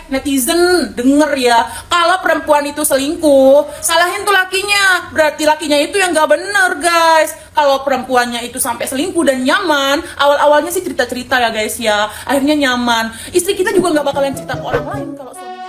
netizen denger ya, kalau perempuan itu selingkuh, salahin tuh lakinya. Berarti lakinya itu yang gak bener guys. Kalau perempuannya itu sampai selingkuh dan nyaman, awal-awalnya sih cerita-cerita ya guys ya, akhirnya nyaman. Istri kita juga gak bakalan cerita ke orang lain kalau suaminya.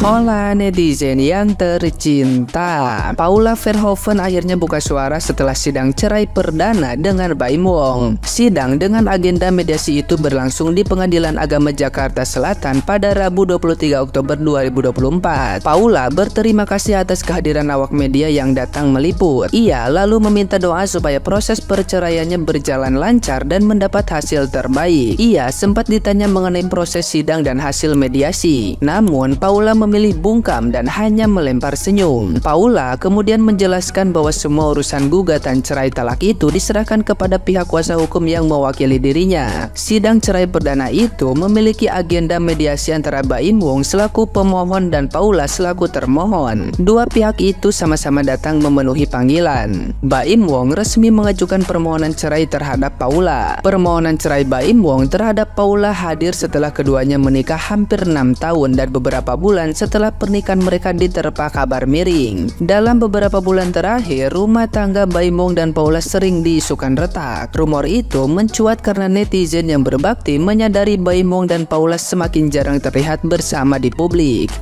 Hola netizen yang tercinta, Paula Verhoeven akhirnya buka suara setelah sidang cerai perdana dengan Baim Wong. Sidang dengan agenda mediasi itu berlangsung di Pengadilan Agama Jakarta Selatan pada Rabu 23 Oktober 2024. Paula berterima kasih atas kehadiran awak media yang datang meliput. Ia lalu meminta doa supaya proses perceraiannya berjalan lancar dan mendapat hasil terbaik. Ia sempat ditanya mengenai proses sidang dan hasil mediasi. Namun Paula memilih bungkam dan hanya melempar senyum. Paula kemudian menjelaskan bahwa semua urusan gugatan cerai talak itu diserahkan kepada pihak kuasa hukum yang mewakili dirinya. Sidang cerai perdana itu memiliki agenda mediasi antara Baim Wong selaku pemohon dan Paula selaku termohon. Dua pihak itu sama-sama datang memenuhi panggilan. Baim Wong resmi mengajukan permohonan cerai terhadap Paula. Permohonan cerai Baim Wong terhadap Paula hadir setelah keduanya menikah hampir 6 tahun dan beberapa bulan setelah pernikahan mereka diterpa kabar miring. Dalam beberapa bulan terakhir, rumah tangga Baim Wong dan Paula sering diisukan retak. Rumor itu mencuat karena netizen yang berbakti menyadari Baim Wong dan Paula semakin jarang terlihat bersama di publik.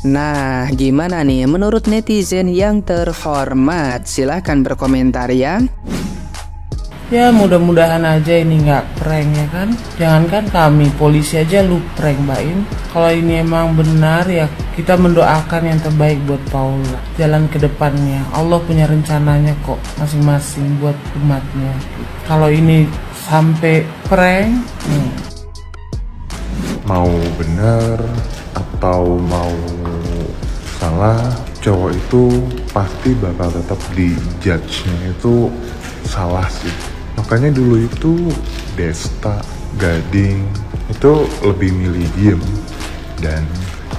Nah, gimana nih menurut netizen yang terhormat? Silahkan berkomentar ya. Ya mudah-mudahan aja ini nggak prank ya kan. Jangankan kami, polisi aja lu prank Baim. Kalau ini emang benar ya kita mendoakan yang terbaik buat Paula. Jalan ke depannya, Allah punya rencananya kok masing-masing buat umatnya. Kalau ini sampai prank, mau benar atau mau salah, cowok itu pasti bakal tetap di judge-nya itu salah sih. Makanya dulu itu Desta, Gading itu lebih milih diem. Dan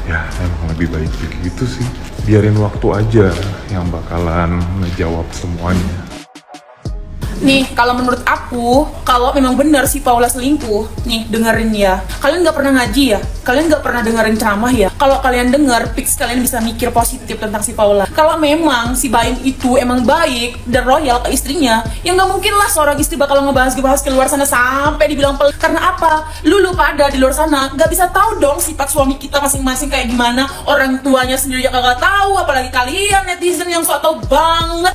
ya emang lebih baik begitu sih. Biarin waktu aja yang bakalan ngejawab semuanya. Nih, kalau menurut aku, kalau memang benar si Paula selingkuh, nih dengerin ya. Kalian nggak pernah ngaji ya? Kalian nggak pernah dengerin ceramah ya? Kalau kalian denger, fix kalian bisa mikir positif tentang si Paula. Kalau memang si Baim itu emang baik dan royal ke istrinya, ya nggak mungkin lah seorang istri bakal ngebahas ke luar sana sampai dibilang pelit. Karena apa? Lu pada di luar sana nggak bisa tahu dong sifat suami kita masing-masing kayak gimana. Orang tuanya sendiri yang nggak tahu, apalagi kalian netizen yang sok tau banget.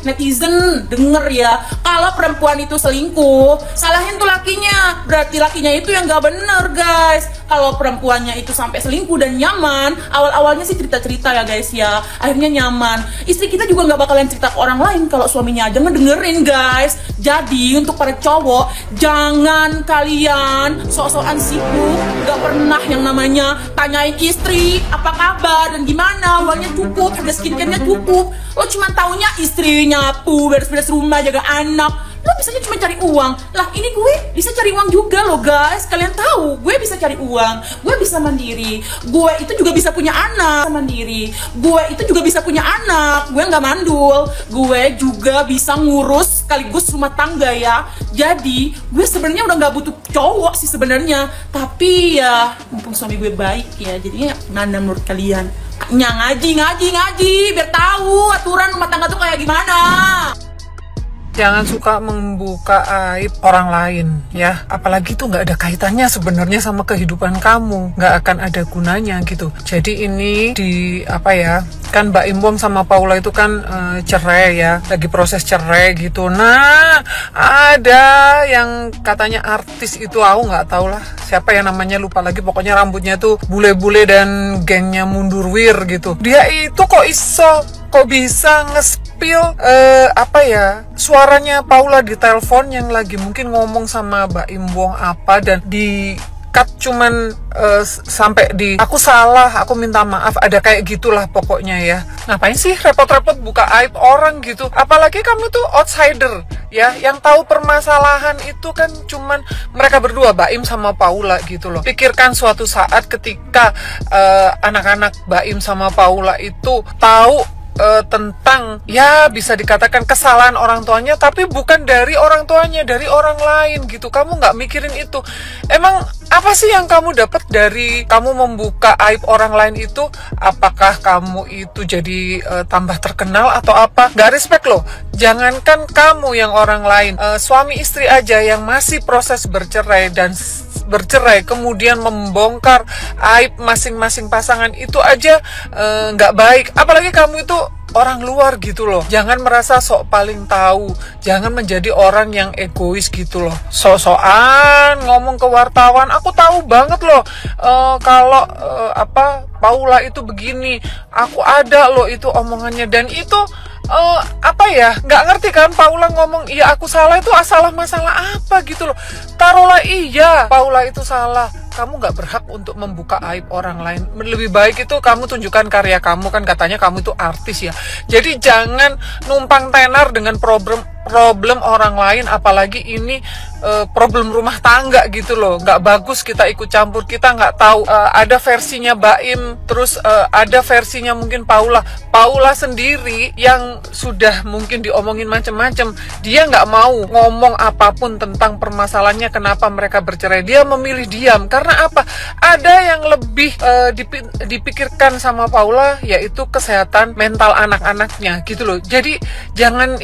Netizen denger ya. Kalau perempuan itu selingkuh, salahin tuh lakinya. Berarti lakinya itu yang gak bener guys. Kalau perempuannya itu sampai selingkuh dan nyaman, awal-awalnya sih cerita-cerita ya guys ya, akhirnya nyaman. Istri kita juga gak bakalan cerita ke orang lain kalau suaminya aja ngedengerin guys. Jadi untuk para cowok, jangan kalian sok-sokan sibuk, gak pernah yang namanya tanyain istri apa kabar dan gimana, uangnya cukup, harga skincare-nya cukup. Lo cuma taunya istri nyapu, beres-beres rumah, jaga anak. Lo bisanya cuma cari uang. Lah ini gue bisa cari uang juga loh guys. Kalian tahu, gue bisa cari uang, gue bisa mandiri, gue itu juga bisa punya anak mandiri, gue itu juga bisa punya anak, gue nggak mandul, gue juga bisa ngurus sekaligus rumah tangga ya. Jadi gue sebenarnya udah nggak butuh cowok sih sebenarnya. Tapi ya mumpung suami gue baik ya, jadinya mana menurut kalian? Ngaji biar tahu aturan rumah tangga tuh kayak gimana. Jangan suka membuka aib orang lain ya, apalagi tuh nggak ada kaitannya sebenarnya sama kehidupan kamu, nggak akan ada gunanya gitu. Jadi ini di apa ya, kan Baim Wong sama Paula itu kan cerai ya, lagi proses cerai gitu. Nah ada yang katanya artis itu, aku nggak tahu lah siapa yang namanya, lupa lagi, pokoknya rambutnya tuh bule-bule dan gengnya mundur wir gitu. Dia itu kok bisa nge-spill apa ya, suaranya Paula di telepon yang lagi mungkin ngomong sama Baim Wong apa, dan di cut cuman sampai di aku salah, aku minta maaf, ada kayak gitulah pokoknya ya. Ngapain sih repot-repot buka aib orang gitu, apalagi kamu tuh outsider ya, yang tahu permasalahan itu kan cuman mereka berdua, Baim sama Paula gitu loh. Pikirkan suatu saat ketika anak-anak Baim sama Paula itu tahu tentang ya bisa dikatakan kesalahan orang tuanya, tapi bukan dari orang tuanya, dari orang lain gitu. Kamu nggak mikirin itu. Emang apa sih yang kamu dapat dari kamu membuka aib orang lain itu? Apakah kamu itu jadi tambah terkenal atau apa? Nggak respect loh. Jangankan kamu yang orang lain, suami istri aja yang masih proses bercerai dan bercerai kemudian membongkar aib masing-masing pasangan itu aja nggak baik. Apalagi kamu itu orang luar gitu loh. Jangan merasa sok paling tahu, jangan menjadi orang yang egois gitu loh. Sok-sokan ngomong ke wartawan, aku tahu banget loh kalau Paula itu begini, aku ada loh itu omongannya. Dan itu nggak ngerti kan Paula ngomong iya aku salah, itu salah masalah apa gitu loh. Taruhlah iya Paula itu salah, kamu nggak berhak untuk membuka aib orang lain. Lebih baik itu kamu tunjukkan karya kamu, kan katanya kamu itu artis ya. Jadi jangan numpang tenar dengan problem orang lain, apalagi ini problem rumah tangga gitu loh. Nggak bagus kita ikut campur, kita nggak tahu ada versinya Baim, terus ada versinya mungkin Paula sendiri yang sudah mungkin diomongin macem-macem. Dia nggak mau ngomong apapun tentang permasalahannya kenapa mereka bercerai. Dia memilih diam karena apa? Ada yang lebih dipikirkan sama Paula, yaitu kesehatan mental anak-anaknya gitu loh. Jadi jangan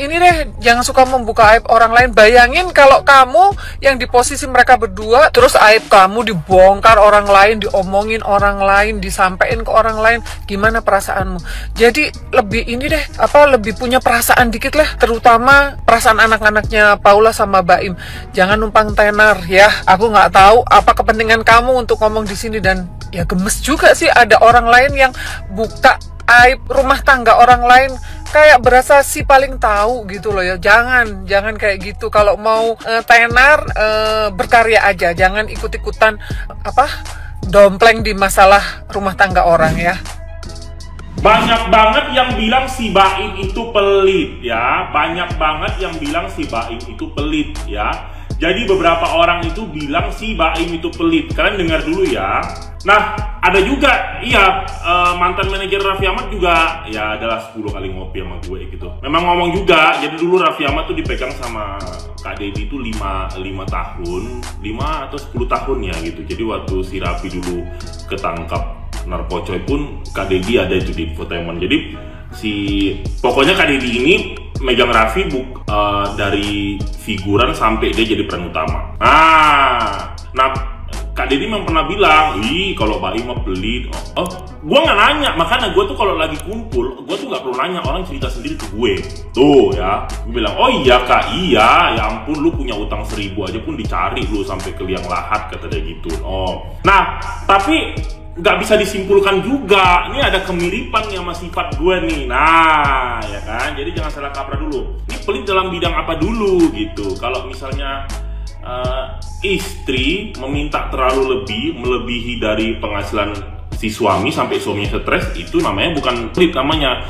suka membuka aib orang lain. Bayangin kalau kamu yang di posisi mereka berdua, terus aib kamu dibongkar orang lain, diomongin orang lain, disampaikan ke orang lain, gimana perasaanmu? Jadi lebih punya perasaan dikit lah, terutama perasaan anak-anaknya Paula sama Baim. Jangan numpang tenar ya. Aku nggak tahu apa kepentingan kamu untuk ngomong di sini, dan ya gemes juga sih ada orang lain yang buka aib rumah tangga orang lain, kayak berasa si paling tahu gitu loh ya. Jangan kayak gitu. Kalau mau tenar, berkarya aja, jangan ikut-ikutan dompleng di masalah rumah tangga orang ya. Banyak banget yang bilang si Baim itu pelit ya. Banyak banget yang bilang si Baim itu pelit ya. Jadi beberapa orang itu bilang si Baim itu pelit. Kalian dengar dulu ya. Nah, ada juga, mantan manajer Raffi Ahmad juga, ya adalah 10 kali ngopi sama gue gitu. Memang ngomong juga, jadi dulu Raffi Ahmad tuh dipegang sama Kak Deddy itu 5 tahun, 5 atau 10 tahun ya gitu. Jadi waktu si Raffi dulu ketangkap narkocoy pun Kak Deddy ada itu di infotainment. Jadi pokoknya Kak Deddy ini megang Raffi dari figuran sampai dia jadi peran utama. Nah Kak Deddy memang pernah bilang, kalau Baim mah pelit. Gue nggak nanya, makanya gue tuh kalau lagi kumpul, gue tuh nggak perlu nanya, orang cerita sendiri ke gue. Tuh ya, gue bilang, oh iya Kak, iya, ya ampun lu punya utang 1000 aja pun dicari lu sampai ke liang lahat, kata dia gitu. Nah, tapi nggak bisa disimpulkan juga, ini ada kemiripan nih sama sifat gue nih. Nah, ya kan, jadi jangan salah kaprah dulu. Ini pelit dalam bidang apa dulu gitu. Kalau misalnya istri meminta terlalu melebihi dari penghasilan si suami sampai suaminya stres, itu namanya bukan pelit namanya.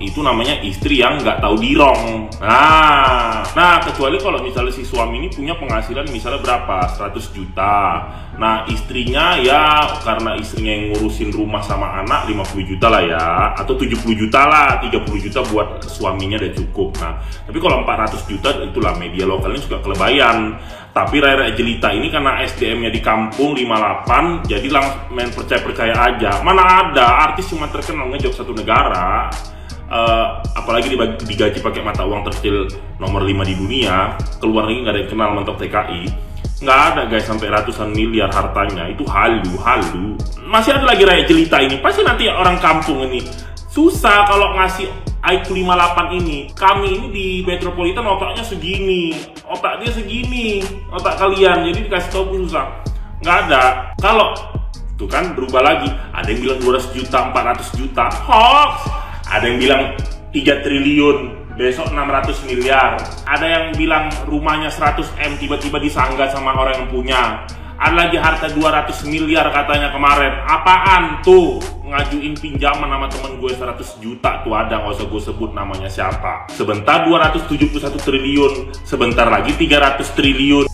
Itu namanya istri yang nggak tahu dirong. Nah, kecuali kalau misalnya si suami ini punya penghasilan misalnya berapa? 100 juta. Nah, istrinya ya karena istrinya yang ngurusin rumah sama anak 50 juta lah ya, atau 70 juta lah, 30 juta buat suaminya udah cukup. Nah, tapi kalau 400 juta itulah media lokalnya juga kelebayan. Tapi Rara Jelita ini karena SDM-nya di kampung 58, jadi langsung main percaya aja. Mana ada artis cuma terkenal ngejok satu negara, apalagi digaji pakai mata uang terkecil nomor 5 di dunia, keluar lagi nggak ada yang kenal mentok TKI. Nggak ada guys, sampai ratusan miliar hartanya, itu halu. Masih ada lagi Rara Jelita ini, pasti nanti orang kampung ini susah kalau ngasih IQ 58 ini. Kami ini di Metropolitan otaknya segini, otak dia segini, otak kalian, jadi dikasih tahu susah. Nggak ada. Kalau tuh kan berubah lagi, ada yang bilang 200 juta, 400 juta, hoax. Ada yang bilang 3 triliun, besok 600 miliar. Ada yang bilang rumahnya 100M tiba-tiba disanggah sama orang yang punya. Ada lagi harta 200 miliar katanya kemarin. Apaan tuh? Ngajuin pinjaman sama temen gue 100 juta tuh ada, nggak usah gue sebut namanya siapa. Sebentar 271 triliun, sebentar lagi 300 triliun.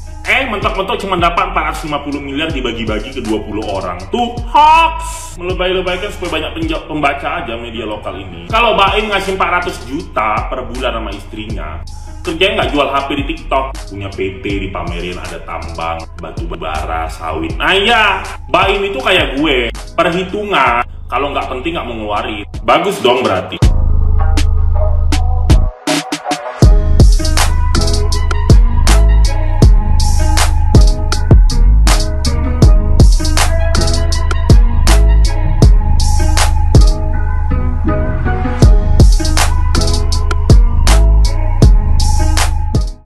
mentok-mentok cuma dapat 450 miliar dibagi-bagi ke 20 orang. Tuh hoax, melebay-lebaykan supaya banyak pembaca aja media lokal ini. Kalau Baim ngasih 400 juta per bulan sama istrinya, kerjanya nggak jual HP di TikTok, punya PT dipamerin, ada tambang, batu bara, sawit. Nah iya, Baim itu kayak gue, perhitungan, kalau nggak penting nggak mau ngeluarin. Bagus dong berarti.